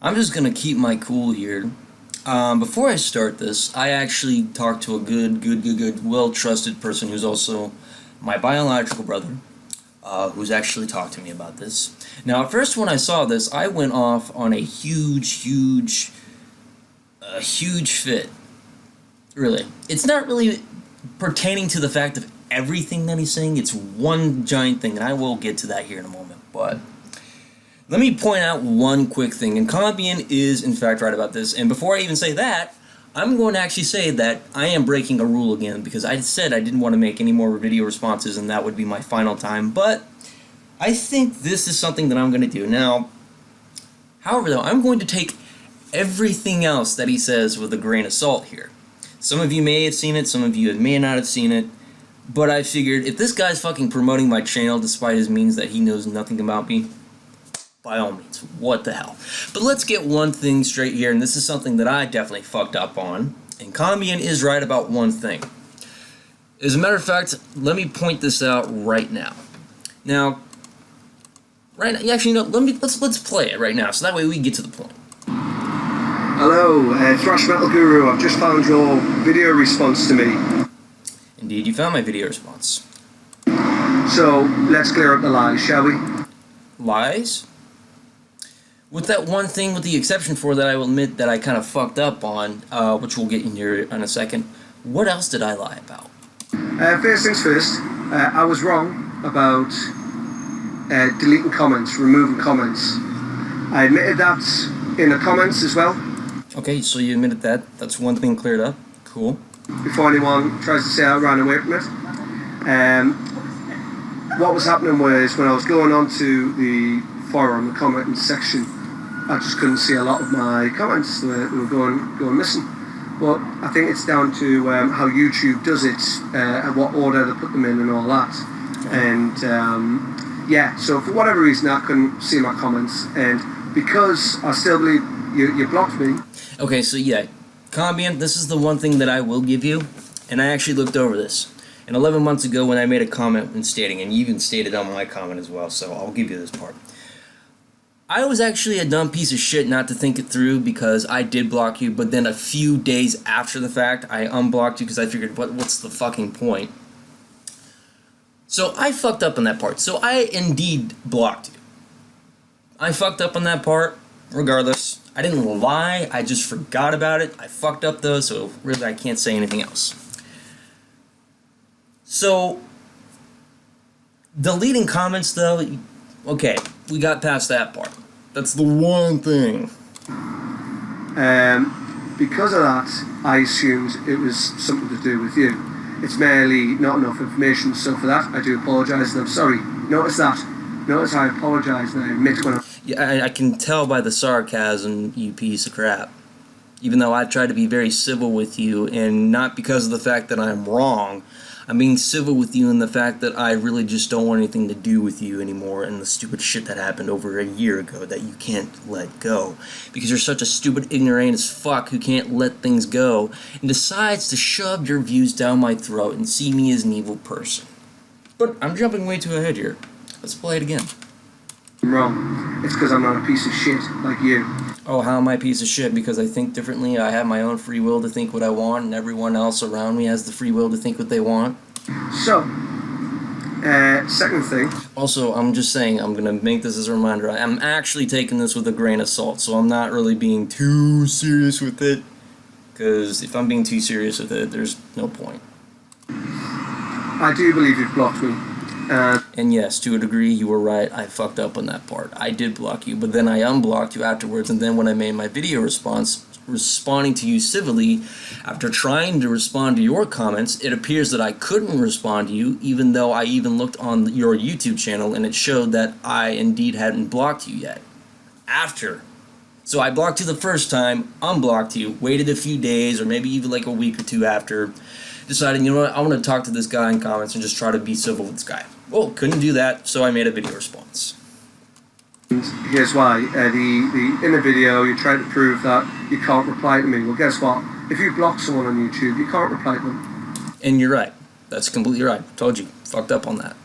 I'm just gonna keep my cool here. Before I start this, I actually talked to a good, well-trusted person who's also my biological brother, who's actually talked to me about this. Now, at first when I saw this, I went off on a huge fit. Really. It's not really pertaining to the fact of everything that he's saying. It's one giant thing, and I will get to that here in a moment, but let me point out one quick thing, and Combienne is in fact right about this, and before I even say that, I'm going to actually say that I am breaking a rule again, because I said I didn't want to make any more video responses, and that would be my final time, but I think this is something that I'm going to do. Now, however though, I'm going to take everything else that he says with a grain of salt here. Some of you may have seen it, some of you may not have seen it, but I figured if this guy's fucking promoting my channel despite his means that he knows nothing about me, by all means, what the hell. But let's get one thing straight here, and this is something that I definitely fucked up on, and Combienne is right about one thing. As a matter of fact, let me point this out right now. Now, actually, no, let's play it right now, so that way we get to the point. Hello, Thrash Metal Guru, I've just found your video response to me. Indeed, you found my video response. So, let's clear up the lies, shall we? Lies? With that one thing, with the exception for that I will admit that I kind of fucked up on, which we'll get in here in a second, what else did I lie about? First things first, I was wrong about deleting comments, removing comments. I admitted that in the comments as well. Okay, so you admitted that. That's one thing cleared up. Cool. Before anyone tries to say I ran away from it. What was happening was when I was going on to the forum, the commenting section, I just couldn't see a lot of my comments. They were going missing. But I think it's down to how YouTube does it, and what order they put them in and all that. And yeah, so for whatever reason I couldn't see my comments, and because I still believe you blocked me. Okay, so yeah, Combienne, this is the one thing that I will give you, and I actually looked over this. And 11 months ago when I made a comment and stating, and you even stated on my comment as well, so I'll give you this part. I was actually a dumb piece of shit not to think it through, because I did block you, but then a few days after the fact, I unblocked you because I figured, what's the fucking point? So I fucked up on that part. So I indeed blocked you. I fucked up on that part, regardless. I didn't lie, I just forgot about it. I fucked up though, so really I can't say anything else. So, deleting comments though, okay, we got past that part. That's the one thing. Because of that, I assumed it was something to do with you. It's merely not enough information, so for that, I do apologise, and I'm sorry. Notice that. Notice I apologise, and I admit when I'm... Yeah, I can tell by the sarcasm, you piece of crap. Even though I tried to be very civil with you, and not because of the fact that I'm wrong, I'm being civil with you in the fact that I really just don't want anything to do with you anymore, and the stupid shit that happened over a year ago that you can't let go. Because you're such a stupid ignoramus fuck who can't let things go, and decides to shove your views down my throat and see me as an evil person. But I'm jumping way too ahead here. Let's play it again. I'm wrong. It's because I'm not a piece of shit like you. Oh, how am I a piece of shit? Because I think differently, I have my own free will to think what I want, and everyone else around me has the free will to think what they want. So, second thing. Also, I'm just saying, I'm going to make this as a reminder, I'm actually taking this with a grain of salt, so I'm not really being too serious with it, because if I'm being too serious with it, there's no point. I do believe you've blocked me. And yes, to a degree, you were right, I fucked up on that part. I did block you, but then I unblocked you afterwards, and then when I made my video response, responding to you civilly, after trying to respond to your comments, it appears that I couldn't respond to you, even though I even looked on your YouTube channel, and it showed that I indeed hadn't blocked you yet. After. So I blocked you the first time, unblocked you, waited a few days, or maybe even like a week or two after, deciding, you know what, I want to talk to this guy in comments and just try to be civil with this guy. Well, couldn't do that, so I made a video response. Here's why. In the video, you try to prove that you can't reply to me. Well, guess what? If you block someone on YouTube, you can't reply to them. And you're right. That's completely right. Told you. Fucked up on that.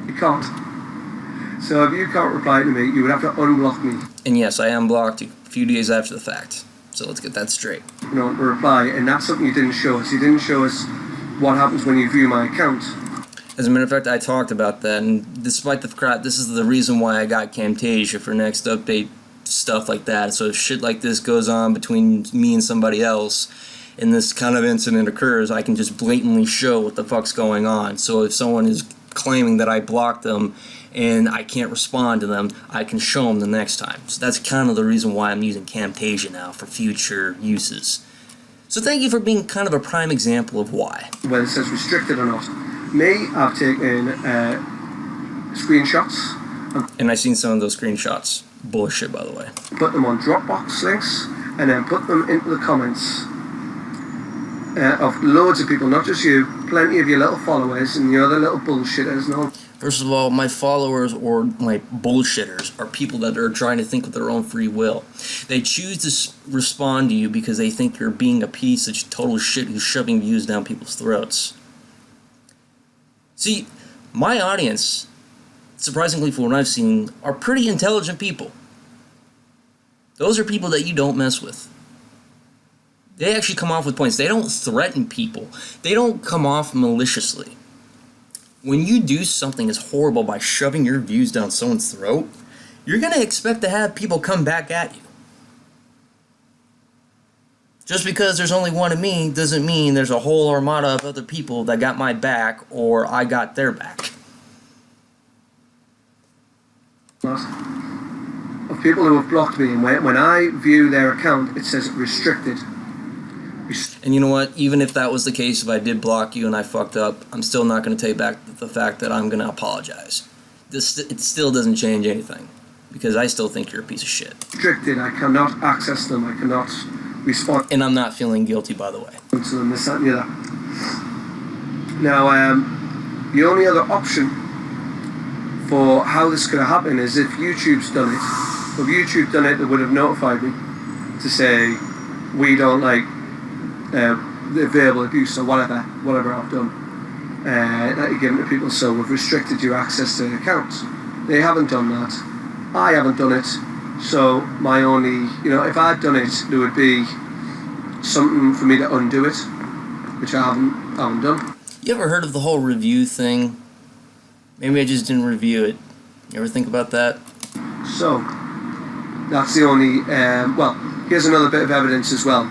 You can't. So if you can't reply to me, you would have to unblock me. And yes, I unblocked you a few days after the fact. So let's get that straight. You know, to reply, and that's something you didn't show us. You didn't show us what happens when you view my account. As a matter of fact, I talked about that, and despite the crap, this is the reason why I got Camtasia for next update, stuff like that. So if shit like this goes on between me and somebody else, and this kind of incident occurs, I can just blatantly show what the fuck's going on. So if someone is claiming that I blocked them and I can't respond to them, I can show them the next time. So that's kind of the reason why I'm using Camtasia now for future uses. So thank you for being kind of a prime example of why. Whether it says restricted or not. Me, I've taken screenshots. And I've seen some of those screenshots. Bullshit, by the way. Put them on Dropbox links and then put them into the comments of loads of people, not just you, plenty of your little followers and your other little bullshitters. No. First of all, my followers or my bullshitters are people that are trying to think of their own free will. They choose to respond to you because they think you're being a piece of total shit who's shoving views down people's throats. See, my audience, surprisingly for what I've seen, are pretty intelligent people. Those are people that you don't mess with. They actually come off with points. They don't threaten people. They don't come off maliciously. When you do something as horrible by shoving your views down someone's throat, you're going to expect to have people come back at you. Just because there's only one of me doesn't mean there's a whole armada of other people that got my back or I got their back. Of people who have blocked me, and when I view their account, it says restricted. And you know what? Even if that was the case, if I did block you and I fucked up, I'm still not going to take back the fact that I'm going to apologize. It still doesn't change anything, because I still think you're a piece of shit. Restricted. I cannot access them. I cannot respond. And I'm not feeling guilty, by the way. To them, this, that, and the other. Now, the only other option for how this could have happened is if YouTube's done it. If YouTube done it, they would have notified me to say we don't like the verbal abuse or whatever I've done that you're giving to people. So we've restricted your access to accounts. They haven't done that. I haven't done it. So my only, if I'd done it, there would be something for me to undo it, which I haven't done. You ever heard of the whole review thing? Maybe I just didn't review it. You ever think about that? So, that's the only, here's another bit of evidence as well.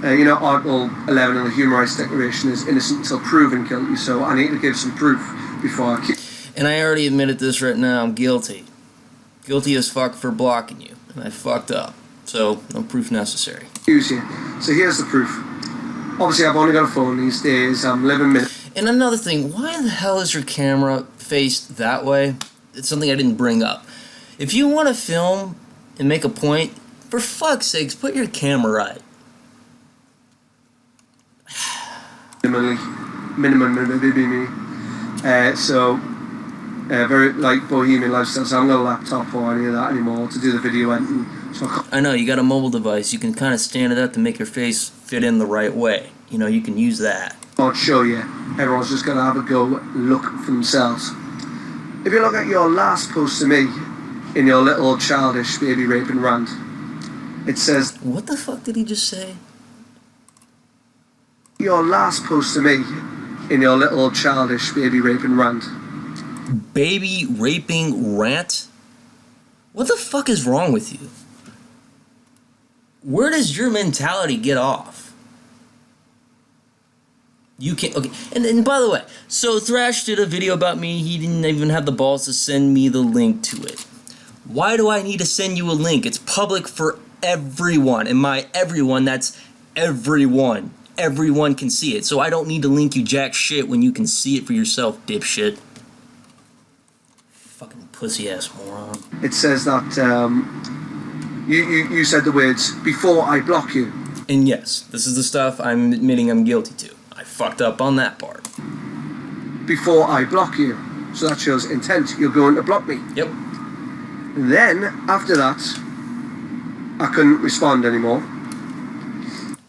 Article 11 of the Human Rights Declaration is innocent until proven guilty, so I need to give some proof before I keep... And I already admitted this right now, I'm guilty. Guilty as fuck for blocking you, and I fucked up. So, no proof necessary. Use you. So here's the proof. Obviously, I've only got a phone these days. I'm living minutes. And another thing, why the hell is your camera faced that way? It's something I didn't bring up. If you want to film and make a point, for fuck's sakes, put your camera right. Minimum. Very like bohemian lifestyle. So I haven't got a laptop or any of that anymore to do the video editing. So I know, you got a mobile device. You can kind of stand it up to make your face fit in the right way. You can use that. I'll show you. Everyone's just got to have a go look for themselves. If you look at your last post to me, in your little childish baby raping rant, it says... What the fuck did he just say? Your last post to me, in your little childish baby raping rant. Baby raping rant? What the fuck is wrong with you? Where does your mentality get off? You can't... Okay, and by the way, so Thrash did a video about me. He didn't even have the balls to send me the link to it. Why do I need to send you a link? It's public for everyone. And my everyone, that's everyone. Everyone can see it. So I don't need to link you jack shit when you can see it for yourself, dipshit. Fucking pussy-ass moron. It says that you said the words, before I block you. And yes, this is the stuff I'm admitting I'm guilty to. I fucked up on that part. Before I block you. So that shows intent. You're going to block me. Yep. Then, after that, I couldn't respond anymore.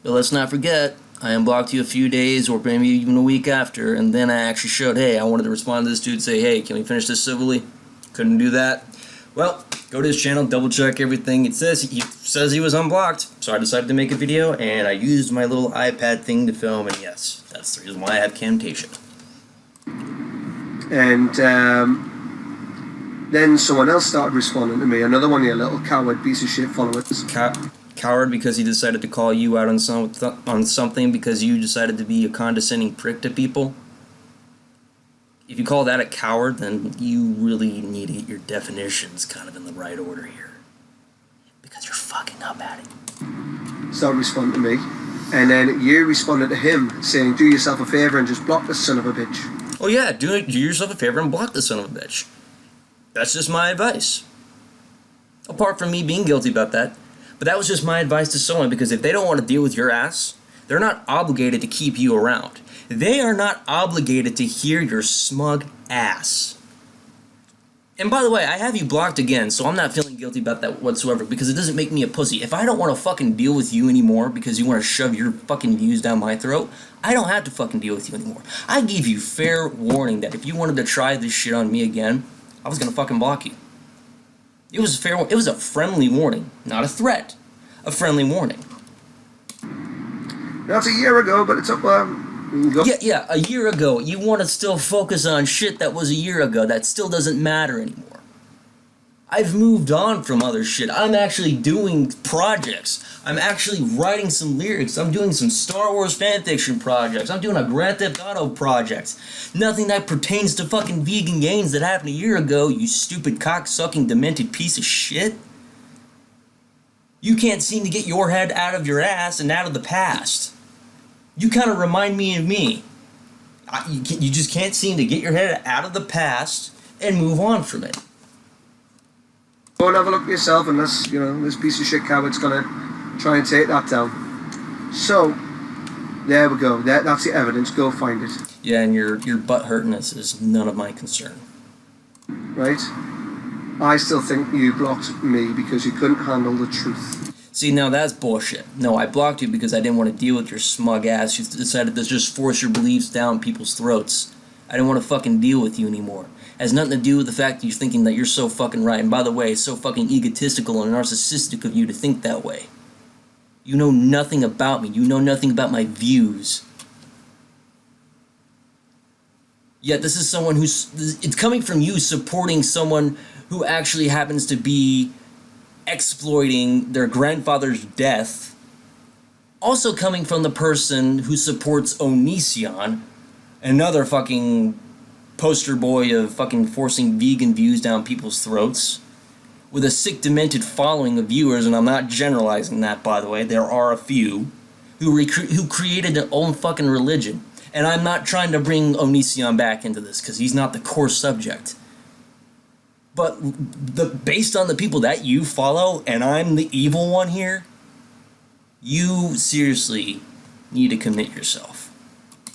But let's not forget, I unblocked you a few days or maybe even a week after, and then I actually showed, hey, I wanted to respond to this dude and say, hey, can we finish this civilly? Couldn't do that. Well, go to his channel, double check everything. It says he was unblocked, so I decided to make a video, and I used my little iPad thing to film, and yes, that's the reason why I have Camtasia. And then someone else started responding to me. Another one of your little coward piece of shit followers. Coward because he decided to call you out on something because you decided to be a condescending prick to people. If you call that a coward, then you really need to get your definitions kind of in the right order here. Because you're fucking up at it. Started responding to me. And then you responded to him saying, do yourself a favour and just block this son of a bitch. Oh yeah, do yourself a favor and block the son of a bitch. That's just my advice. Apart from me being guilty about that. But that was just my advice to someone, because if they don't want to deal with your ass, they're not obligated to keep you around. They are not obligated to hear your smug ass. And by the way, I have you blocked again, so I'm not feeling guilty about that whatsoever, because it doesn't make me a pussy. If I don't want to fucking deal with you anymore because you want to shove your fucking views down my throat, I don't have to fucking deal with you anymore. I gave you fair warning that if you wanted to try this shit on me again, I was gonna fucking block you. It was a friendly warning, not a threat. A friendly warning. That's a year ago, but it's up. Yeah, a year ago. You want to still focus on shit that was a year ago. That still doesn't matter anymore. I've moved on from other shit. I'm actually doing projects. I'm actually writing some lyrics. I'm doing some Star Wars fanfiction projects. I'm doing a Grand Theft Auto project. Nothing that pertains to fucking vegan gains that happened a year ago, you stupid cock-sucking demented piece of shit. You can't seem to get your head out of your ass and out of the past. You kind of remind me of me. You just can't seem to get your head out of the past and move on from it. Go and have a look at yourself, unless, this piece of shit coward's gonna try and take that down. So, there we go. That's the evidence. Go find it. Yeah, and your butt hurtness is none of my concern. Right? I still think you blocked me because you couldn't handle the truth. See, now that's bullshit. No, I blocked you because I didn't want to deal with your smug ass. You decided to just force your beliefs down people's throats. I didn't want to fucking deal with you anymore. It has nothing to do with the fact that you're thinking that you're so fucking right. And by the way, it's so fucking egotistical and narcissistic of you to think that way. You know nothing about me. You know nothing about my views. Yet this is someone it's coming from you supporting someone who actually happens to be exploiting their grandfather's death. Also coming from the person who supports Onision, another fucking poster boy of fucking forcing vegan views down people's throats, with a sick, demented following of viewers, and I'm not generalizing that, by the way. There are a few who created their own fucking religion. And I'm not trying to bring Onision back into this, because he's not the core subject. But based on the people that you follow, and I'm the evil one here, you seriously need to commit yourself.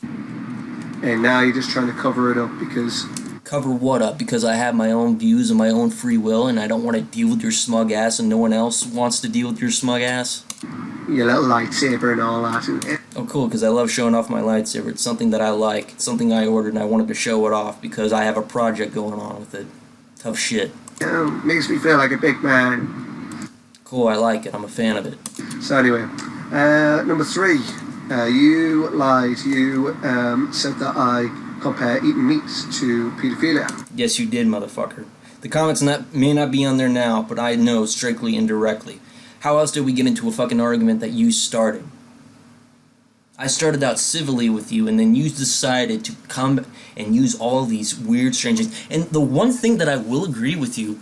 And now you're just trying to cover it up because... Cover what up? Because I have my own views and my own free will, and I don't want to deal with your smug ass, and no one else wants to deal with your smug ass? Your little lightsaber and all that. Oh, cool, because I love showing off my lightsaber. It's something that I like. It's something I ordered, and I wanted to show it off because I have a project going on with it. Tough shit. Makes me feel like a big man. Cool, I like it. I'm a fan of it. So anyway, number 3. You lied. You said that I compare eating meat to pedophilia. Yes, you did, motherfucker. The comments may not be on there now, but I know strictly indirectly. How else did we get into a fucking argument that you started? I started out civilly with you, and then you decided to come and use all these weird, strange things. And the one thing that I will agree with you,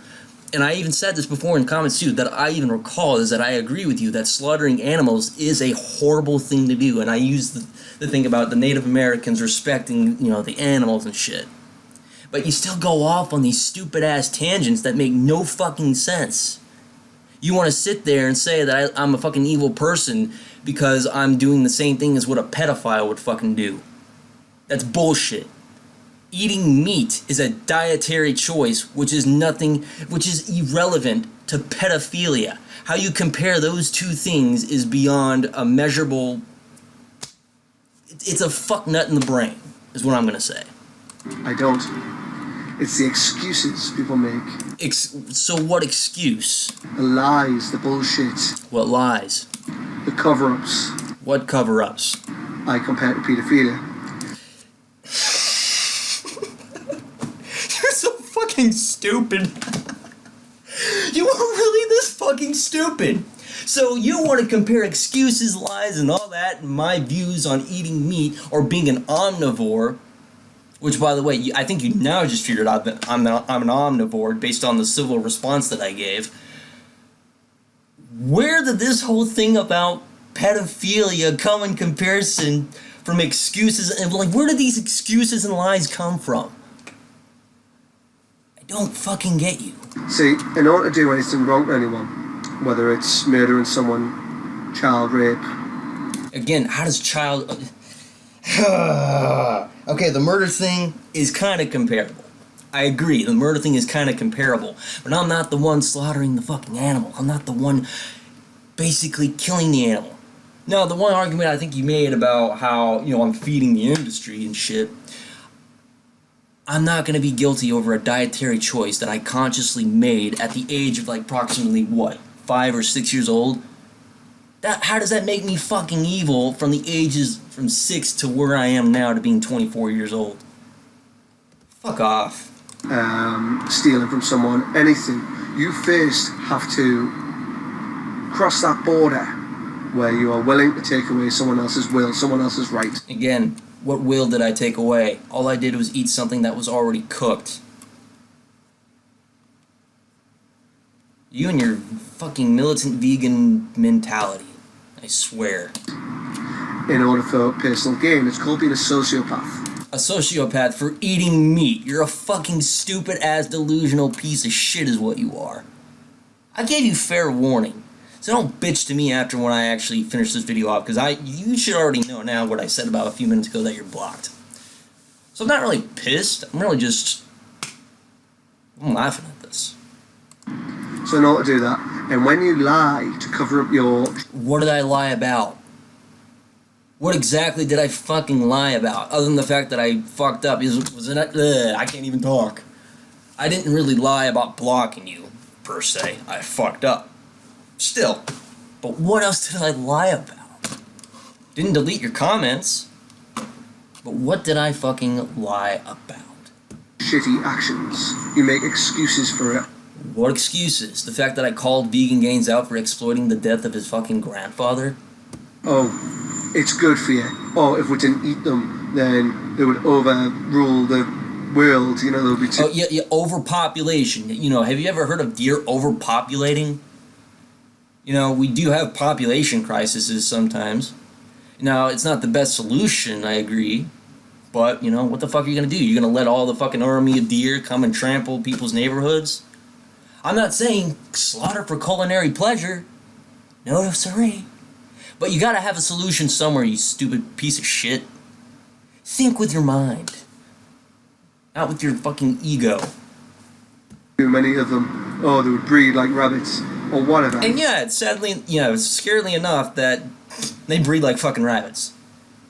and I even said this before in comments too, that I even recall, is that I agree with you that slaughtering animals is a horrible thing to do. And I use the thing about the Native Americans respecting, the animals and shit. But you still go off on these stupid-ass tangents that make no fucking sense. You want to sit there and say that I'm a fucking evil person because I'm doing the same thing as what a pedophile would fucking do. That's bullshit. Eating meat is a dietary choice, which is irrelevant to pedophilia. How you compare those two things is beyond a measurable... It's a fuck nut in the brain, is what I'm going to say. I don't. It's the excuses people make. So what excuse? The lies, the bullshit, What lies? the cover-ups. What cover-ups? I compare it to paedophilia. You're so fucking stupid. You are really this fucking stupid. So you want to compare excuses, lies, and all that, and my views on eating meat or being an omnivore, which, by the way, I think you now just figured out that I'm an omnivore based on the civil response that I gave. Where did this whole thing about pedophilia come in comparison from excuses? And, like, where did these excuses and lies come from? I don't fucking get you. See, in order to do anything wrong to anyone, whether it's murdering someone, child rape. Again, how does child... Okay, the murder thing is kind of comparable. I agree, the murder thing is kind of comparable. But I'm not the one slaughtering the fucking animal. I'm not the one basically killing the animal. Now, the one argument I think you made about how, I'm feeding the industry and shit, I'm not going to be guilty over a dietary choice that I consciously made at the age of, like, approximately, 5 or 6 years old? How does that make me fucking evil from the ages from 6 to where I am now to being 24 years old? Fuck off. Stealing from someone, anything. You first have to cross that border where you are willing to take away someone else's will, someone else's right. Again, what will did I take away? All I did was eat something that was already cooked. You and your fucking militant vegan mentality. I swear. In order for personal gain, it's called being a sociopath. A sociopath for eating meat. You're a fucking stupid-ass delusional piece of shit is what you are. I gave you fair warning. So don't bitch to me after when I actually finish this video off, because you should already know now what I said about a few minutes ago that you're blocked. So I'm not really pissed. I'm laughing at this. So in order to do that, and when you lie to cover up your... What did I lie about? What exactly did I fucking lie about? Other than the fact that I fucked up. I can't even talk. I didn't really lie about blocking you, per se. I fucked up. Still. But what else did I lie about? Didn't delete your comments. But what did I fucking lie about? Shitty actions. You make excuses for it. What excuses? The fact that I called Vegan Gains out for exploiting the death of his fucking grandfather? Oh, it's good for you. Oh, if we didn't eat them, then they would overrule the world. There would be too... Oh, yeah, overpopulation. Have you ever heard of deer overpopulating? We do have population crises sometimes. Now, it's not the best solution, I agree. But, what the fuck are you going to do? You're going to let all the fucking army of deer come and trample people's neighborhoods? I'm not saying slaughter for culinary pleasure. No, sorry. But you gotta have a solution somewhere, you stupid piece of shit. Think with your mind. Not with your fucking ego. Too many of them. Oh, they would breed like rabbits. Or whatever. And yeah, it's scarily enough that they breed like fucking rabbits.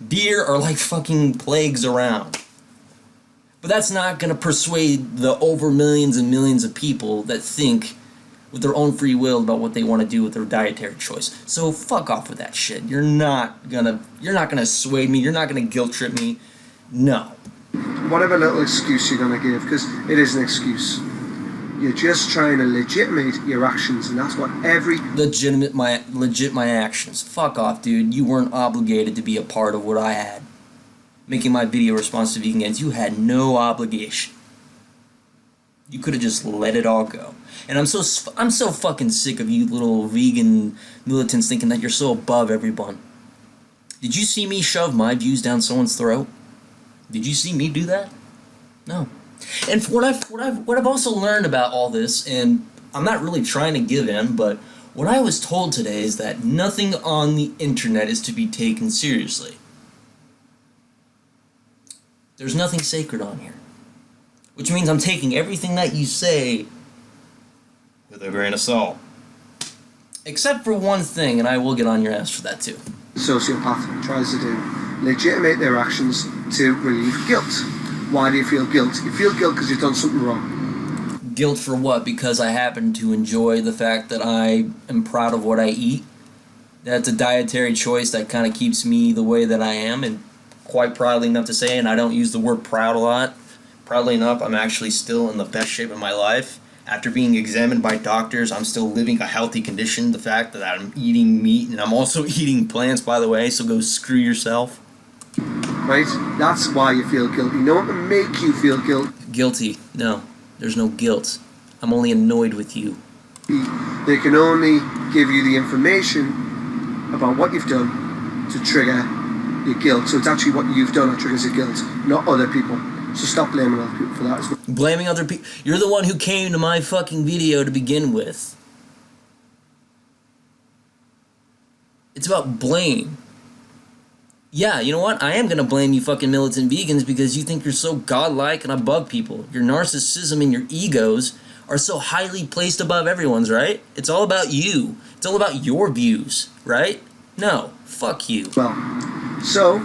Deer are like fucking plagues around. But that's not going to persuade the over millions and millions of people that think with their own free will about what they want to do with their dietary choice. So fuck off with that shit. You're not gonna sway me. You're not gonna guilt trip me. No. Whatever little excuse you're gonna give, because it is an excuse. You're just trying to legitimate your actions, and that's what every... Legit my actions. Fuck off, dude. You weren't obligated to be a part of what I had. Making my video response to vegan gains, you had no obligation. You could have just let it all go. And I'm so fucking sick of you little vegan militants thinking that you're so above everyone. Did you see me shove my views down someone's throat? Did you see me do that? No. And what I've also learned about all this, and I'm not really trying to give in, but what I was told today is that nothing on the internet is to be taken seriously. There's nothing sacred on here. Which means I'm taking everything that you say with a grain of salt. Except for one thing, and I will get on your ass for that too. Sociopath tries to do. Legitimate their actions to relieve guilt. Why do you feel guilt? You feel guilt because you've done something wrong. Guilt for what? Because I happen to enjoy the fact that I am proud of what I eat. That's a dietary choice that kind of keeps me the way that I am, and quite proudly enough to say, and I don't use the word proud a lot. Proudly enough, I'm actually still in the best shape of my life. After being examined by doctors, I'm still living a healthy condition. The fact that I'm eating meat, and I'm also eating plants, by the way, so go screw yourself. Right? That's why you feel guilty. No one can make you feel guilty. Guilty. No. There's no guilt. I'm only annoyed with you. They can only give you the information about what you've done to trigger your guilt. So it's actually what you've done that triggers your guilt, not other people. So stop blaming other people for that as well. Blaming other people? You're the one who came to my fucking video to begin with. It's about blame. Yeah, you know what? I am going to blame you fucking militant vegans because you think you're so godlike and above people. Your narcissism and your egos are so highly placed above everyone's, right? It's all about you. It's all about your views, right? No, fuck you. Well, so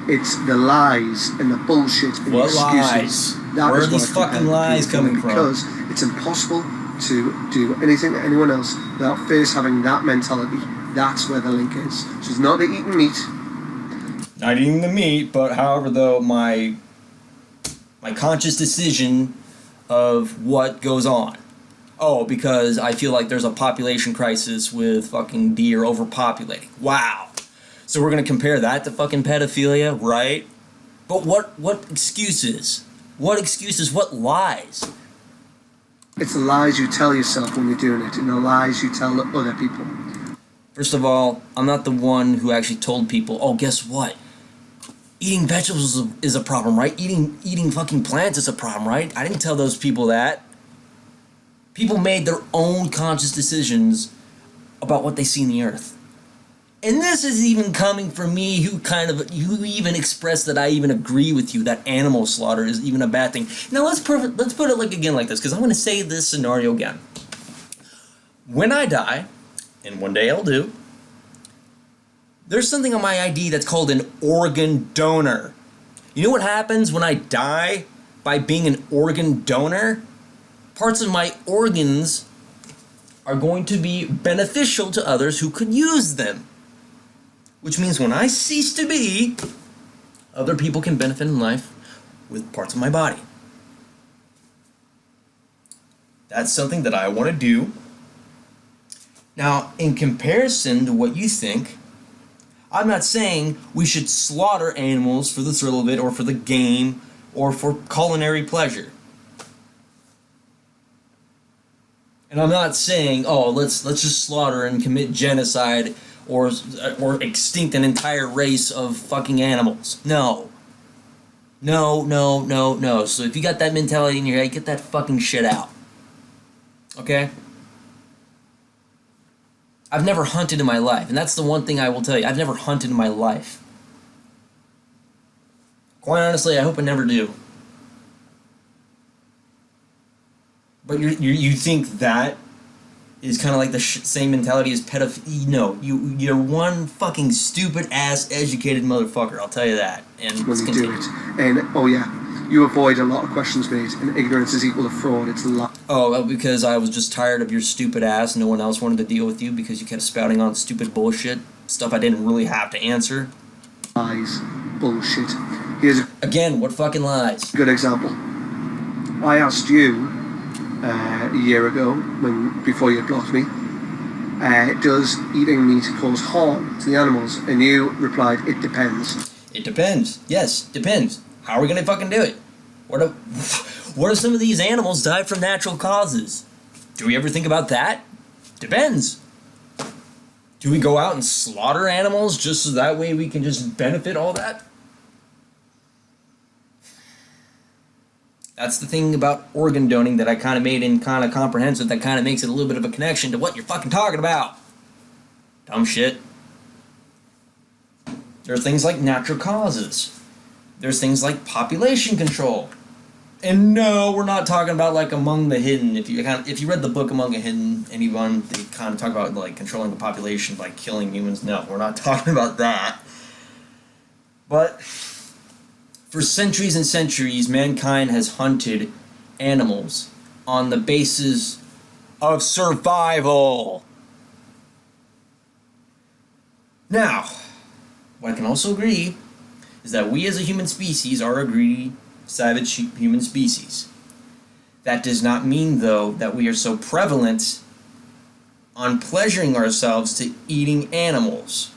it's the lies and the bullshit and what the excuses. Lies? Where are these fucking lies coming from? Because it's impossible to do anything to anyone else without first having that mentality. That's where the link is. So it's not the eating meat. Not eating the meat, but however, though, my conscious decision of what goes on. Oh, because I feel like there's a population crisis with fucking deer overpopulating. Wow. So we're gonna compare that to fucking pedophilia, right? But what excuses? What excuses? What lies? It's the lies you tell yourself when you're doing it, and the lies you tell other people. First of all, I'm not the one who actually told people, oh, guess what? Eating vegetables is a problem, right? Eating fucking plants is a problem, right? I didn't tell those people that. People made their own conscious decisions about what they see in the earth. And this is even coming from me who even expressed that I even agree with you that animal slaughter is even a bad thing. Now let's put it like this, because I'm going to say this scenario again. When I die, and one day I'll do, there's something on my ID that's called an organ donor. You know what happens when I die by being an organ donor? Parts of my organs are going to be beneficial to others who could use them. Which means when I cease to be, other people can benefit in life with parts of my body. That's something that I want to do. Now, in comparison to what you think, I'm not saying we should slaughter animals for the thrill of it, or for the game, or for culinary pleasure. And I'm not saying, oh, let's just slaughter and commit genocide or extinct an entire race of fucking animals. No. No. So if you got that mentality in your head, get that fucking shit out. Okay? I've never hunted in my life, and that's the one thing I will tell you. I've never hunted in my life. Quite honestly, I hope I never do. But you think that is kind of like the same mentality as pedophilia? No, you're one fucking stupid ass educated motherfucker. I'll tell you that. And when you do it, and oh yeah, you avoid a lot of questions, mate. And ignorance is equal to fraud. It's a lie. Oh, well, because I was just tired of your stupid ass. No one else wanted to deal with you because you kept spouting on stupid bullshit, stuff I didn't really have to answer. Lies, bullshit. Here's again, what fucking lies? Good example. I asked you a year ago, before you blocked me, does eating meat cause harm to the animals? And you replied, it depends. It depends. Yes, depends. How are we gonna fucking do it? What if some of these animals died from natural causes? Do we ever think about that? Depends. Do we go out and slaughter animals just so that way we can just benefit all that? That's the thing about organ donating that I kind of made in kind of comprehensive that kind of makes it a little bit of a connection to what you're fucking talking about. Dumb shit. There are things like natural causes. There's things like population control. And no, we're not talking about like Among the Hidden. If you read the book Among the Hidden, anyone, they kind of talk about like controlling the population by killing humans. No, we're not talking about that. But For centuries and centuries, mankind has hunted animals on the basis of survival. Now, what I can also agree is that we as a human species are a greedy, savage human species. That does not mean, though, that we are so prevalent on pleasuring ourselves to eating animals.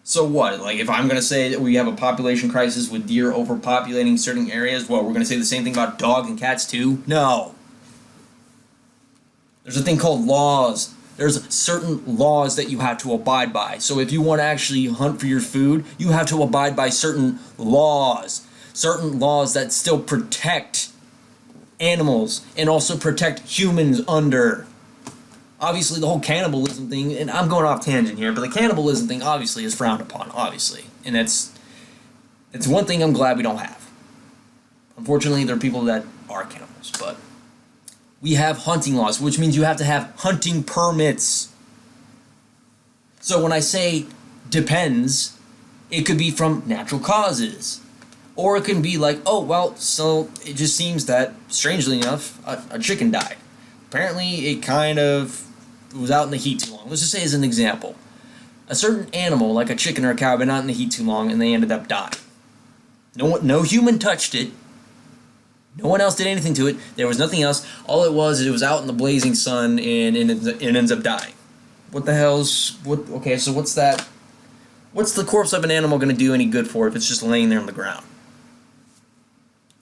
So what? Like, if I'm going to say that we have a population crisis with deer overpopulating certain areas, well, we're going to say the same thing about dogs and cats too? No. There's a thing called laws. There's certain laws that you have to abide by. So if you want to actually hunt for your food, you have to abide by certain laws. Certain laws that still protect animals and also protect humans under. Obviously, the whole cannibalism thing, and I'm going off tangent here, but the cannibalism thing obviously is frowned upon, obviously. And it's one thing I'm glad we don't have. Unfortunately, there are people that are cannibals, but we have hunting laws, which means you have to have hunting permits. So when I say depends, it could be from natural causes. Or it can be like, oh, well, so it just seems that, strangely enough, a chicken died. Apparently, it was out in the heat too long. Let's just say as an example. A certain animal, like a chicken or a cow, been out in the heat too long, and they ended up dying. No human touched it. No one else did anything to it. There was nothing else. All it was out in the blazing sun, and it ends up dying. What the hell's... Okay, so what's that... What's the corpse of an animal going to do any good for if it's just laying there on the ground?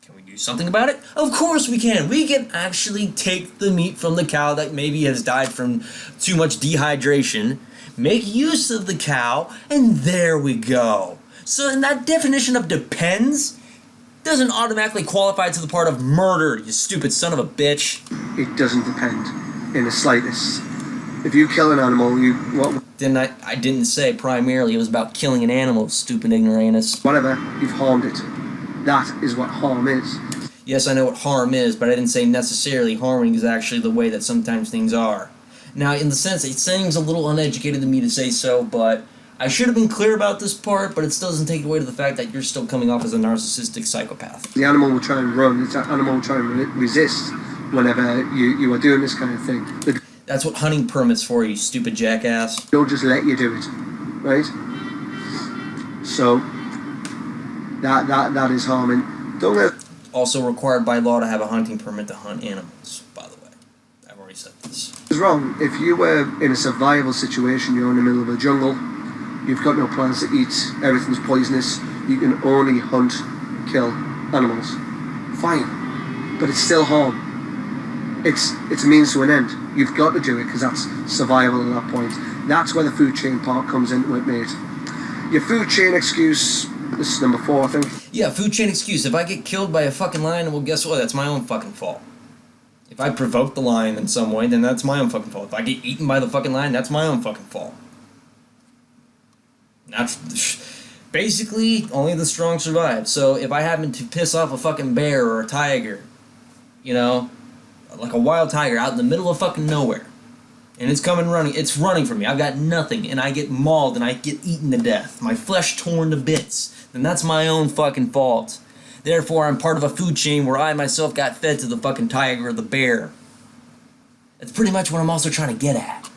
Can we do something about it? Of course we can. We can actually take the meat from the cow that maybe has died from too much dehydration, make use of the cow, and there we go. So in that definition of depends doesn't automatically qualify to the part of murder, you stupid son of a bitch. It doesn't depend in the slightest. If you kill an animal, I didn't say primarily it was about killing an animal, stupid ignoramus. Whatever, you've harmed it. That is what harm is. Yes, I know what harm is, but I didn't say necessarily harming is actually the way that sometimes things are. Now, in the sense, it seems a little uneducated to me to say so, but I should have been clear about this part, but it still doesn't take away to the fact that you're still coming off as a narcissistic psychopath. The animal will try and run. The animal will try and resist whenever you are doing this kind of thing. That's what hunting permit's for, you stupid jackass. They'll just let you do it, right? So, that is harming. Also required by law to have a hunting permit to hunt animals, by the way. I've already said this. It's wrong. If you were in a survival situation, you're in the middle of a jungle, you've got no plans to eat, everything's poisonous, you can only hunt, kill animals. Fine. But it's still harm. It's a means to an end. You've got to do it because that's survival at that point. That's where the food chain part comes into it, mate. Your food chain excuse, this is number 4, I think. Yeah, food chain excuse. If I get killed by a fucking lion, well, guess what? That's my own fucking fault. If I provoke the lion in some way, then that's my own fucking fault. If I get eaten by the fucking lion, that's my own fucking fault. Basically, only the strong survive. So if I happen to piss off a fucking bear or a tiger, you know, like a wild tiger out in the middle of fucking nowhere, and it's running from me, I've got nothing, and I get mauled and I get eaten to death, my flesh torn to bits, then that's my own fucking fault. Therefore, I'm part of a food chain where I myself got fed to the fucking tiger or the bear. That's pretty much what I'm also trying to get at.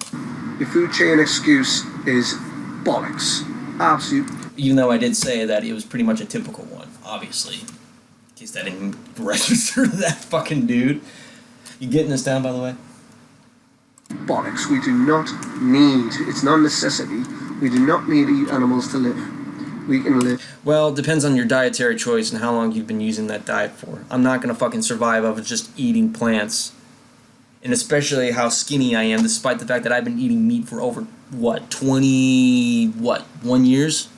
Your food chain excuse is bollocks. Absolute. Even though I did say that it was pretty much a typical one, obviously. In case that didn't register to that fucking dude. You getting this down, by the way? Bollocks. We do not need, it's not a necessity, we do not need to eat animals to live. We can live. Well, it depends on your dietary choice and how long you've been using that diet for. I'm not going to fucking survive off of just eating plants. And especially how skinny I am, despite the fact that I've been eating meat for over, 1 years?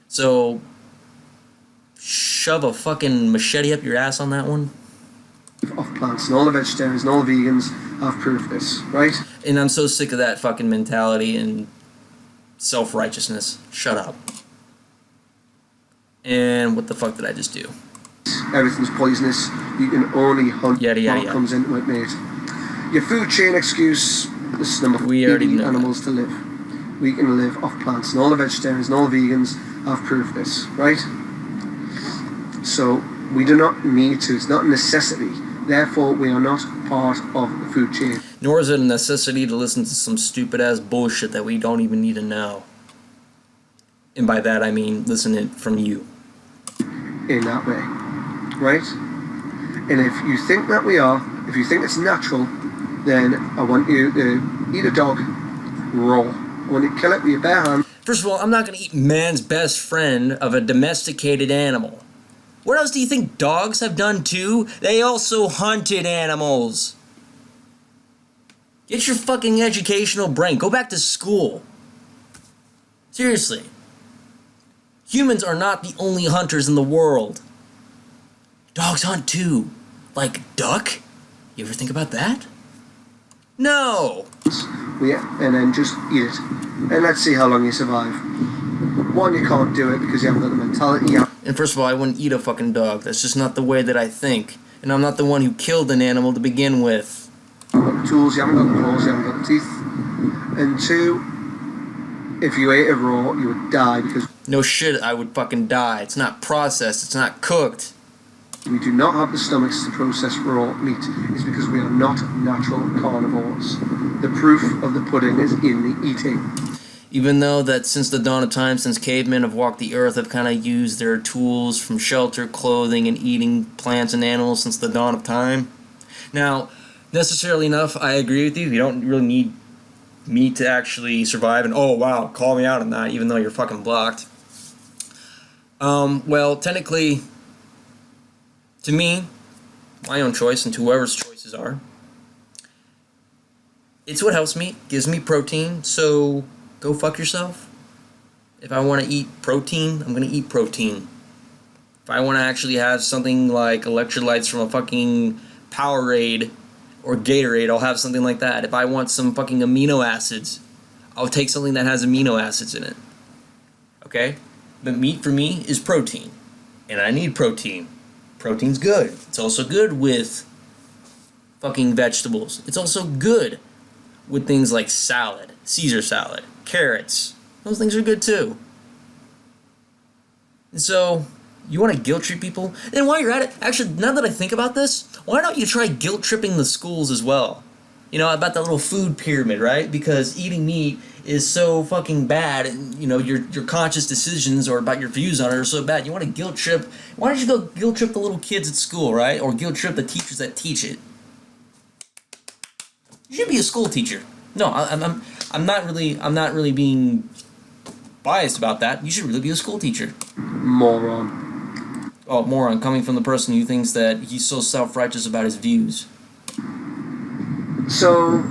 So, shove a fucking machete up your ass on that one. Of plants, and all the vegetarians and all the vegans have proved this, right? And I'm so sick of that fucking mentality and self-righteousness. Shut up. And what the fuck did I just do? Everything's poisonous. You can only hunt what comes into it, mate. Your food chain excuse, this is number 4. We already know animals to live. We can live off plants, and all the vegetarians and all the vegans have proved this, right? So we do not need to. It's not a necessity. Therefore, we are not part of the food chain. Nor is it a necessity to listen to some stupid-ass bullshit that we don't even need to know. And by that, I mean listen it from you. In that way, right? And if you think that we are, if you think it's natural, then I want you to eat a dog raw. I want you to kill it with your bare hand. First of all, I'm not going to eat man's best friend of a domesticated animal. What else do you think dogs have done too? They also hunted animals. Get your fucking educational brain. Go back to school. Seriously. Humans are not the only hunters in the world. Dogs hunt too. Like duck? You ever think about that? No! Yeah, and then just eat it. And let's see how long you survive. One, you can't do it because you haven't got the mentality. And first of all, I wouldn't eat a fucking dog. That's just not the way that I think. And I'm not the one who killed an animal to begin with. You haven't got the tools, you haven't got the claws, you haven't got the teeth. And two, if you ate it raw, you would die because... No shit, I would fucking die. It's not processed, it's not cooked. We do not have the stomachs to process raw meat. It's because we are not natural carnivores. The proof of the pudding is in the eating. Even though that since the dawn of time, since cavemen have walked the earth, have kind of used their tools from shelter, clothing, and eating plants and animals since the dawn of time. Now, necessarily enough, I agree with you. You don't really need meat to actually survive. And oh wow, call me out on that, even though you're fucking blocked. Well, technically, to me, my own choice and to whoever's choices are, it's what helps me, gives me protein, so go fuck yourself. If I want to eat protein, I'm going to eat protein. If I want to actually have something like electrolytes from a fucking Powerade or Gatorade, I'll have something like that. If I want some fucking amino acids, I'll take something that has amino acids in it. Okay? But meat for me is protein. And I need protein. Protein's good. It's also good with fucking vegetables. It's also good with things like salad, Caesar salad, carrots. Those things are good too. And so, you want to guilt trip people? Then while you're at it, actually, now that I think about this, why don't you try guilt tripping the schools as well? You know, about that little food pyramid, right? Because eating meat is so fucking bad, and you know, your conscious decisions or about your views on it are so bad. You want to guilt trip? Why don't you go guilt trip the little kids at school, right? Or guilt trip the teachers that teach it? You should be a school teacher. No, I'm not really being biased about that. You should really be a school teacher. Moron. Oh, moron, coming from the person who thinks that he's so self-righteous about his views. So,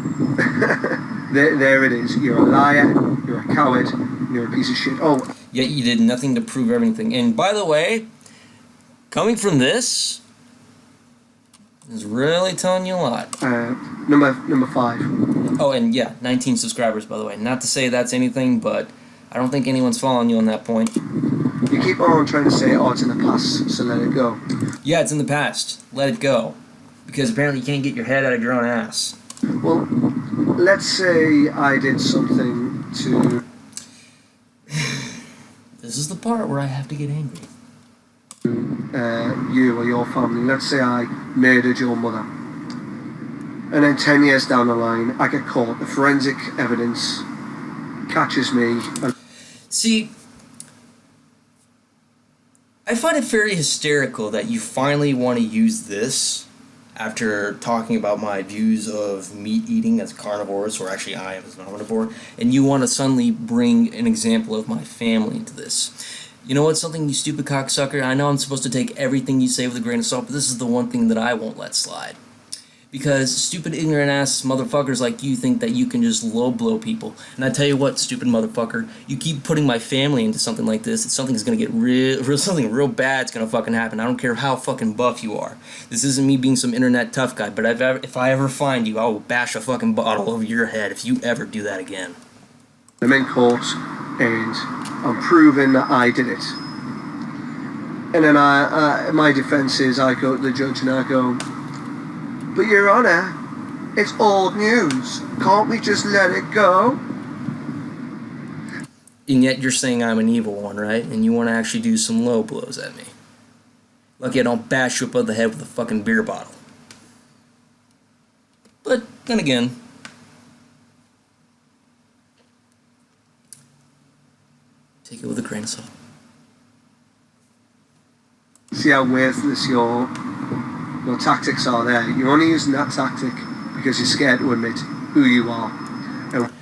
there it is. You're a liar, you're a coward, you're a piece of shit. Oh. Yet you did nothing to prove everything. And by the way, coming from this is really telling you a lot. Number 5. Oh, and yeah, 19 subscribers, by the way. Not to say that's anything, but I don't think anyone's following you on that point. You keep on trying to say, oh, it's in the past, so let it go. Yeah, it's in the past. Let it go. Because apparently you can't get your head out of your own ass. Well, let's say I did something to... This is the part where I have to get angry. You or your family. Let's say I murdered your mother. And then 10 years down the line, I get caught. The forensic evidence catches me. See, I find it very hysterical that you finally want to use this after talking about my views of meat eating as carnivores, or actually I am as an omnivore, and you want to suddenly bring an example of my family into this. You know what's something, you stupid cocksucker? I know I'm supposed to take everything you say with a grain of salt, but this is the one thing that I won't let slide. Because stupid ignorant ass motherfuckers like you think that you can just low blow people. And I tell you what, stupid motherfucker, you keep putting my family into something like this, something's gonna get something real bad's gonna fucking happen. I don't care how fucking buff you are. This isn't me being some internet tough guy, but if I ever find you, I will bash a fucking bottle over your head if you ever do that again. I'm in court and I'm proving that I did it. And then my defense is I go to the judge and I go, but Your Honour, it's old news. Can't we just let it go? And yet you're saying I'm an evil one, right? And you want to actually do some low blows at me. Lucky I don't bash you above the head with a fucking beer bottle. But then again, take it with a grain of salt. See how worthless your tactics are there. You're only using that tactic because you're scared to admit who you are. And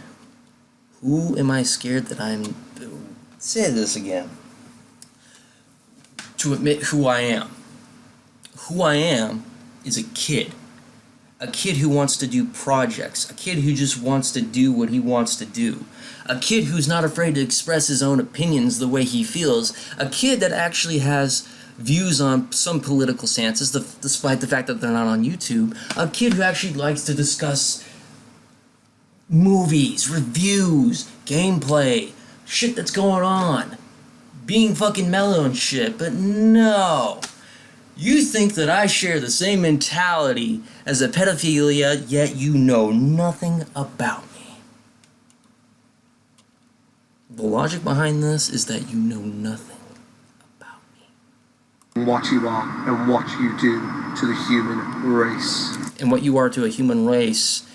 who am I scared that I'm... Say this again. To admit who I am. Who I am is a kid. A kid who wants to do projects. A kid who just wants to do what he wants to do. A kid who's not afraid to express his own opinions the way he feels. A kid that actually has views on some political stances, despite the fact that they're not on YouTube. A kid who actually likes to discuss movies, reviews, gameplay, shit that's going on, being fucking mellow and shit. But no, you think that I share the same mentality as a pedophilia, yet you know nothing about me. The logic behind this is that you know nothing about me. what you are and what you do to the human race. And what you are to a human race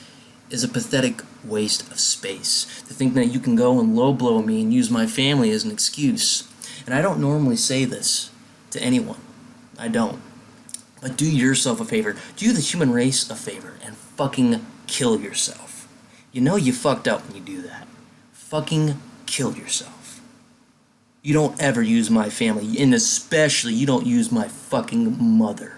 is a pathetic waste of space. To think that you can go and low blow me and use my family as an excuse. And I don't normally say this to anyone. I don't. But do yourself a favor. Do the human race a favor and fucking kill yourself. You know you fucked up when you do that. Fucking kill yourself. You don't ever use my family, and especially you don't use my fucking mother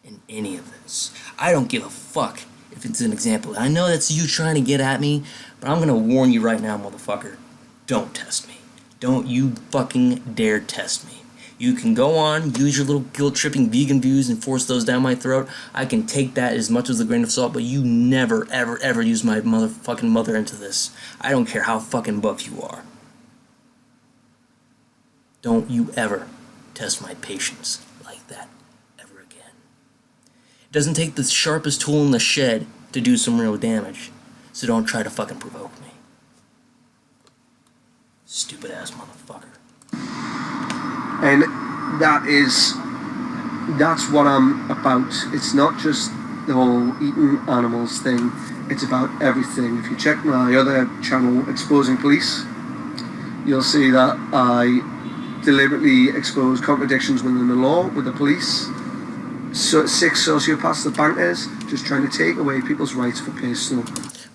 in any of this. I don't give a fuck if it's an example. I know that's you trying to get at me, but I'm gonna warn you right now, motherfucker. Don't test me. Don't you fucking dare test me. You can go on, use your little guilt-tripping vegan views and force those down my throat. I can take that as much as a grain of salt, but you never, ever, ever use my motherfucking mother into this. I don't care how fucking buff you are. Don't you ever test my patience like that ever again. It doesn't take the sharpest tool in the shed to do some real damage, so don't try to fucking provoke me. Stupid ass motherfucker. And that's what I'm about. It's not just the whole eating animals thing, it's about everything. If you check my other channel, Exposing Police, you'll see that I deliberately expose contradictions within the law with the police. So, 6 sociopaths, the bankers, just trying to take away people's rights for personal.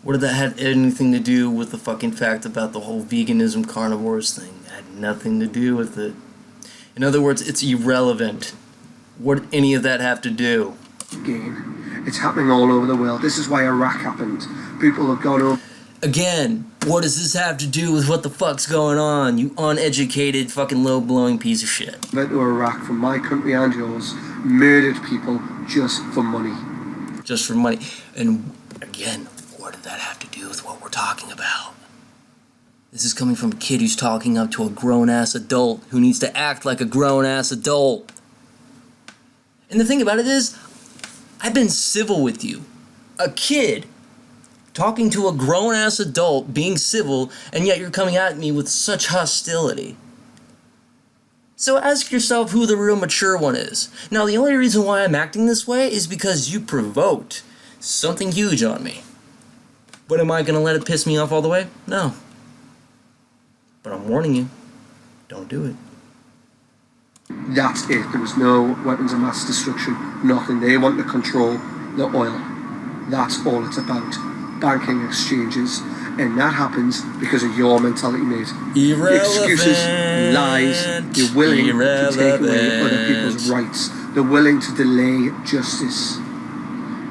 What did that have anything to do with the fucking fact about the whole veganism carnivores thing? It had nothing to do with it. In other words, it's irrelevant. What did any of that have to do? Gain. It's happening all over the world. This is why Iraq happened. People have gone over. Again, what does this have to do with what the fuck's going on, you uneducated fucking low-blowing piece of shit? To Iraq from my country and yours, murdered people just for money. Just for money. And again, what did that have to do with what we're talking about? This is coming from a kid who's talking up to a grown-ass adult who needs to act like a grown-ass adult. And the thing about it is, I've been civil with you. A kid talking to a grown-ass adult, being civil, and yet you're coming at me with such hostility. So ask yourself who the real mature one is. Now, the only reason why I'm acting this way is because you provoked something huge on me. But am I going to let it piss me off all the way? No. But I'm warning you, don't do it. That's it. There was no weapons of mass destruction, nothing. They want to control the oil. That's all it's about. Banking exchanges. And that happens because of your mentality, mate. Irrelevant. Excuses, lies. You're willing to take away other people's rights. They're willing to delay justice.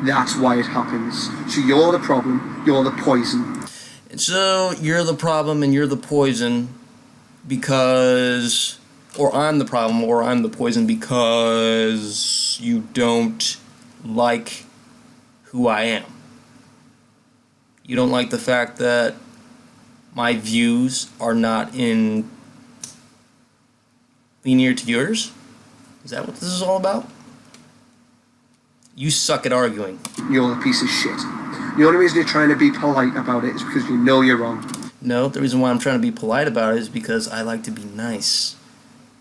That's why it happens. So you're the problem, you're the poison. And so you're the problem and you're the poison because... Or I'm the problem or I'm the poison because you don't like who I am. You don't like the fact that my views are not in linear to yours? Is that what this is all about? You suck at arguing. You're a piece of shit. The only reason you're trying to be polite about it is because you know you're wrong. No, the reason why I'm trying to be polite about it is because I like to be nice.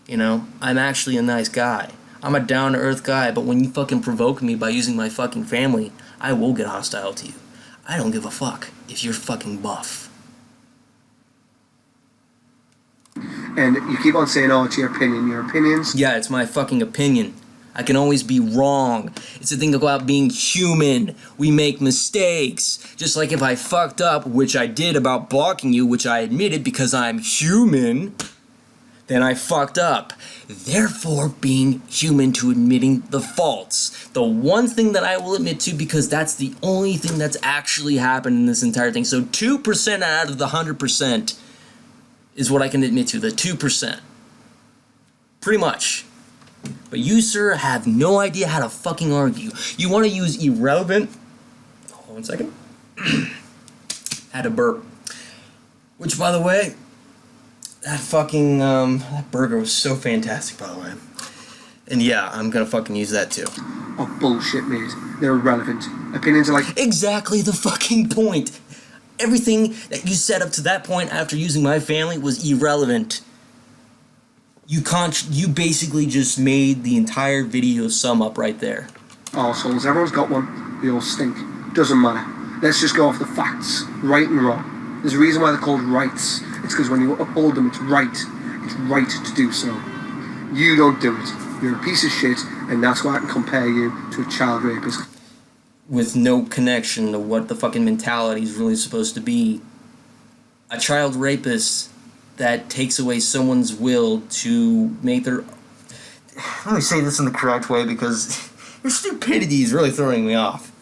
You know, I'm actually a nice guy. I'm a down-to-earth guy, but when you fucking provoke me by using my fucking family, I will get hostile to you. I don't give a fuck if you're fucking buff. And you keep on saying, oh, it's your opinion. Your opinions? Yeah, it's my fucking opinion. I can always be wrong. It's the thing about being human. We make mistakes. Just like if I fucked up, which I did about blocking you, which I admitted because I'm human, then I fucked up. Therefore, being human to admitting the faults. The one thing that I will admit to, because that's the only thing that's actually happened in this entire thing. So 2% out of the 100% is what I can admit to, the 2%. Pretty much. But you, sir, have no idea how to fucking argue. You want to use irrelevant... Hold on 1 second. Had a burp. Which, by the way, that fucking, that burger was so fantastic, by the way. And yeah, I'm gonna fucking use that too. Oh, bullshit, mate. They're irrelevant. Opinions are like... Exactly the fucking point. Everything that you said up to that point after using my family was irrelevant. You basically just made the entire video sum up right there. Arseholes. Everyone's got one. They all stink. Doesn't matter. Let's just go off the facts. Right and wrong. There's a reason why they're called rights. It's because when you uphold them, it's right. It's right to do so. You don't do it. You're a piece of shit, and that's why I can compare you to a child rapist. With no connection to what the fucking mentality is really supposed to be. A child rapist that takes away someone's will to make their... Let me say this in the correct way because your stupidity is really throwing me off.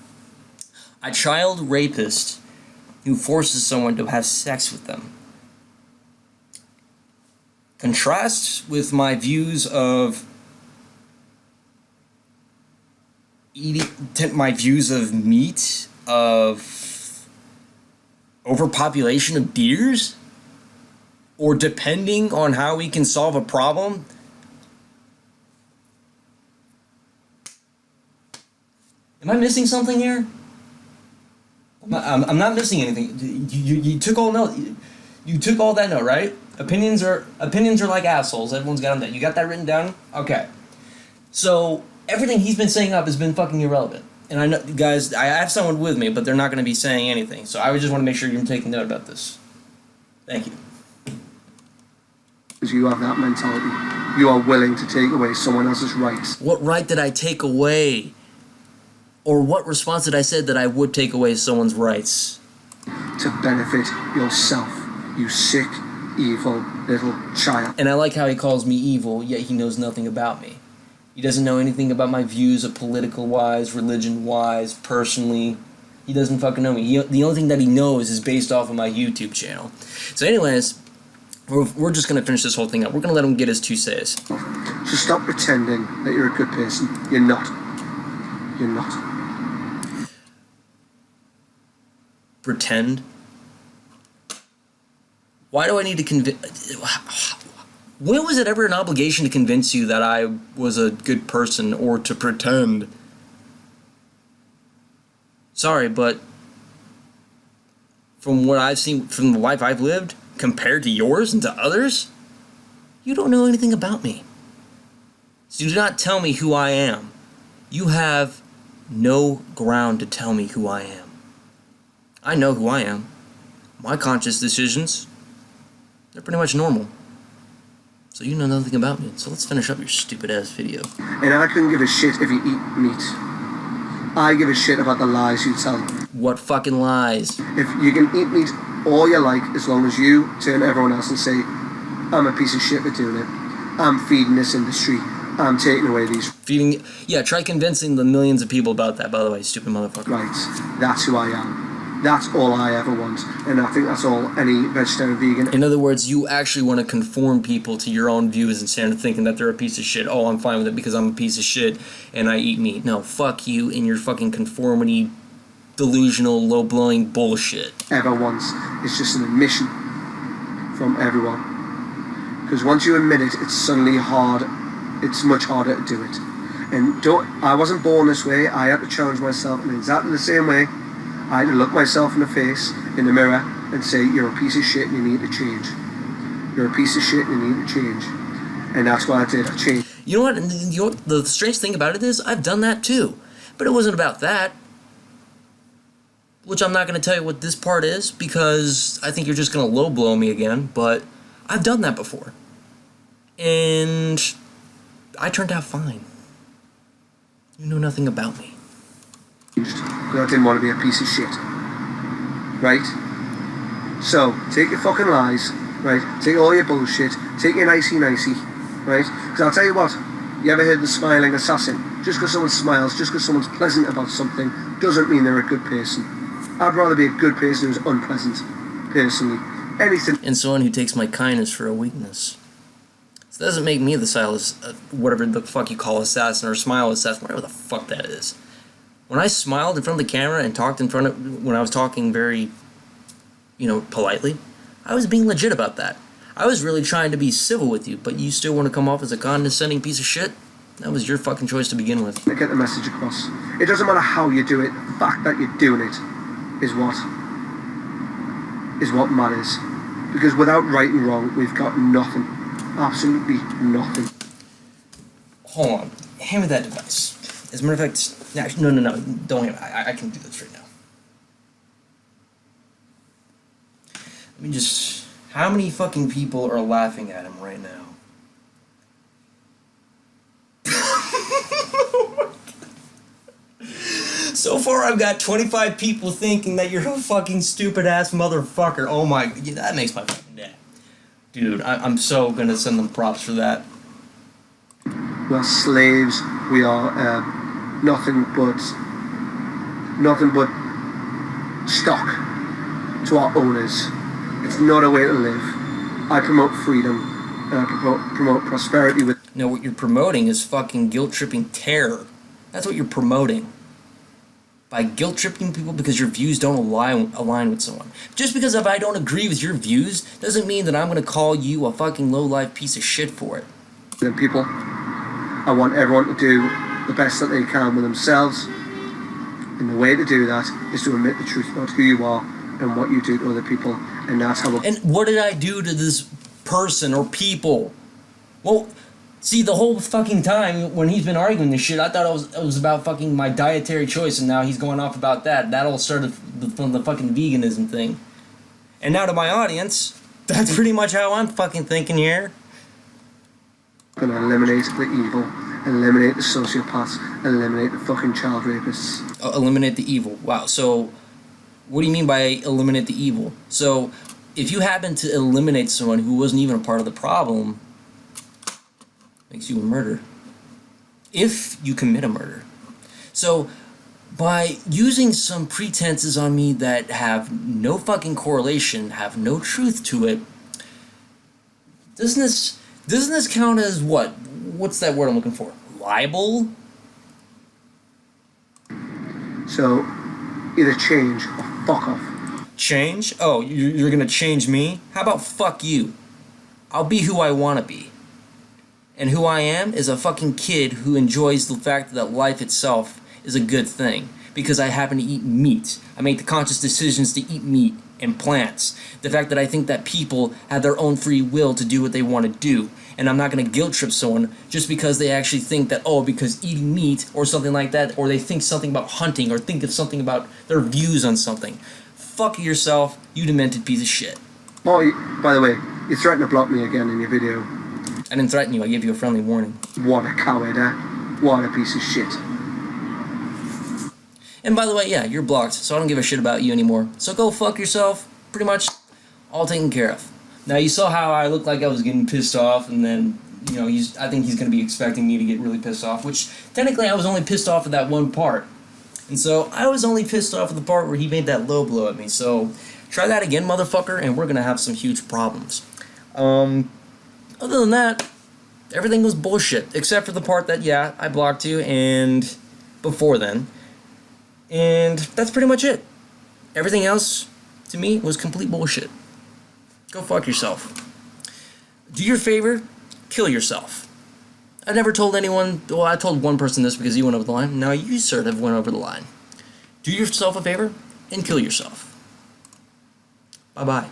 A child rapist who forces someone to have sex with them. Contrasts with my views of my views of meat, of overpopulation of deers, or depending on how we can solve a problem. Am I missing something here? I'm not missing anything. You took all note. You took all that note, right? Opinions are like assholes. Everyone's got them. You got that written down? Okay. So everything he's been saying up has been fucking irrelevant. And I know, guys, I have someone with me, but they're not going to be saying anything. So I would just want to make sure you're taking note about this. Thank you. Because you have that mentality. You are willing to take away someone else's rights. What right did I take away? Or what response did I say that I would take away someone's rights? To benefit yourself, you sick, evil little child. And I like how he calls me evil, yet he knows nothing about me. He doesn't know anything about my views of political-wise, religion-wise, personally. He doesn't fucking know me. The only thing that he knows is based off of my YouTube channel. So anyways, we're just going to finish this whole thing up. We're going to let him get his 2 says. So stop pretending that you're a good person. You're not. You're not. Pretend? Why do I need to convince... When was it ever an obligation to convince you that I was a good person or to pretend? Sorry, but from what I've seen, from the life I've lived, compared to yours and to others, you don't know anything about me. So do not tell me who I am. You have no ground to tell me who I am. I know who I am. My conscious decisions, they're pretty much normal. So you know nothing about me. So let's finish up your stupid ass video. And I couldn't give a shit if you eat meat. I give a shit about the lies you tell. What fucking lies? If you can eat meat all you like, as long as you turn to everyone else and say, I'm a piece of shit for doing it. I'm feeding this industry. I'm taking away these... Feeding... Yeah, try convincing the millions of people about that, by the way, stupid motherfucker. Right. That's who I am. That's all I ever want. And I think that's all any vegetarian, vegan... In other words, you actually want to conform people to your own views instead of thinking that they're a piece of shit. Oh, I'm fine with it because I'm a piece of shit and I eat meat. No, fuck you and your fucking conformity, delusional, low-blowing bullshit. Ever wants. It's just an admission from everyone. Because once you admit it, it's suddenly hard. It's much harder to do it. And I wasn't born this way. I had to challenge myself in exactly the same way. I had to look myself in the face, in the mirror, and say, you're a piece of shit and you need to change. You're a piece of shit and you need to change. and that's what I did. I changed. You know what? And you know what? The strange thing about it is, I've done that too. But it wasn't about that. Which I'm not going to tell you what this part is, because I think you're just going to low blow me again. But I've done that before. And I turned out fine. You know nothing about me. Because I didn't want to be a piece of shit. Right? So, take your fucking lies, right? Take all your bullshit, take your nicey, right? Because I'll tell you what, you ever heard the smiling assassin? Just because someone smiles, just because someone's pleasant about something, doesn't mean they're a good person. I'd rather be a good person who's unpleasant, personally. Anything. And someone who takes my kindness for a weakness. So that doesn't make me the Silas, whatever the fuck you call assassin, or smile assassin, whatever the fuck that is. When I smiled in front of the camera and talked in front of, when I was talking very, politely, I was being legit about that. I was really trying to be civil with you, but you still want to come off as a condescending piece of shit? That was your fucking choice to begin with. To get the message across. It doesn't matter how you do it, the fact that you're doing it is what matters. Because without right and wrong, we've got nothing. Absolutely nothing. Hold on. Hand me that device. As a matter of fact, actually, no, don't hand me. I can do this right now. Let me just... How many fucking people are laughing at him right now? So far, I've got 25 people thinking that you're a fucking stupid-ass motherfucker. Oh my... That makes my fucking day. Dude, I'm so gonna send them props for that. We are slaves. We are nothing but stock to our owners. It's not a way to live. I promote freedom, and I promote prosperity with... No, what you're promoting is fucking guilt-tripping terror. That's what you're promoting. By guilt-tripping people because your views don't align with someone. Just because if I don't agree with your views, doesn't mean that I'm going to call you a fucking low-life piece of shit for it. And people, I want everyone to do the best that they can with themselves. And the way to do that is to admit the truth about who you are and what you do to other people. And that's how... And what did I do to this person or people? Well, see, the whole fucking time when he's been arguing this shit, I thought it was about fucking my dietary choice, and now he's going off about that. That all started from the fucking veganism thing. And now to my audience, that's pretty much how I'm fucking thinking here. Gonna eliminate the evil, eliminate the sociopaths, eliminate the fucking child rapists. Eliminate the evil. Wow, so... What do you mean by eliminate the evil? So, if you happen to eliminate someone who wasn't even a part of the problem, makes you a murderer. If you commit a murder. So, by using some pretenses on me that have no fucking correlation, have no truth to it, doesn't this count as what? What's that word I'm looking for? Libel? So, either change or fuck off. Change? Oh, you're gonna change me? How about fuck you? I'll be who I wanna be. And who I am is a fucking kid who enjoys the fact that life itself is a good thing. Because I happen to eat meat. I make the conscious decisions to eat meat and plants. The fact that I think that people have their own free will to do what they want to do. And I'm not going to guilt trip someone just because they actually think that, because eating meat or something like that, or they think something about hunting or think of something about their views on something. Fuck yourself, you demented piece of shit. Oh, by the way, you threatened to block me again in your video. I didn't threaten you, I gave you a friendly warning. What a coward, eh? What a piece of shit. And by the way, yeah, you're blocked, so I don't give a shit about you anymore. So go fuck yourself, pretty much, all taken care of. Now, you saw how I looked like I was getting pissed off, and then, I think he's going to be expecting me to get really pissed off, which, technically, I was only pissed off at that one part. And so, I was only pissed off at the part where he made that low blow at me, so, try that again, motherfucker, and we're going to have some huge problems. Other than that, everything was bullshit, except for the part that, yeah, I blocked you, and before then. And that's pretty much it. Everything else, to me, was complete bullshit. Go fuck yourself. Do your favor, kill yourself. I've never told anyone, well, I told one person this because he went over the line. Now you sort of went over the line. Do yourself a favor and kill yourself. Bye-bye.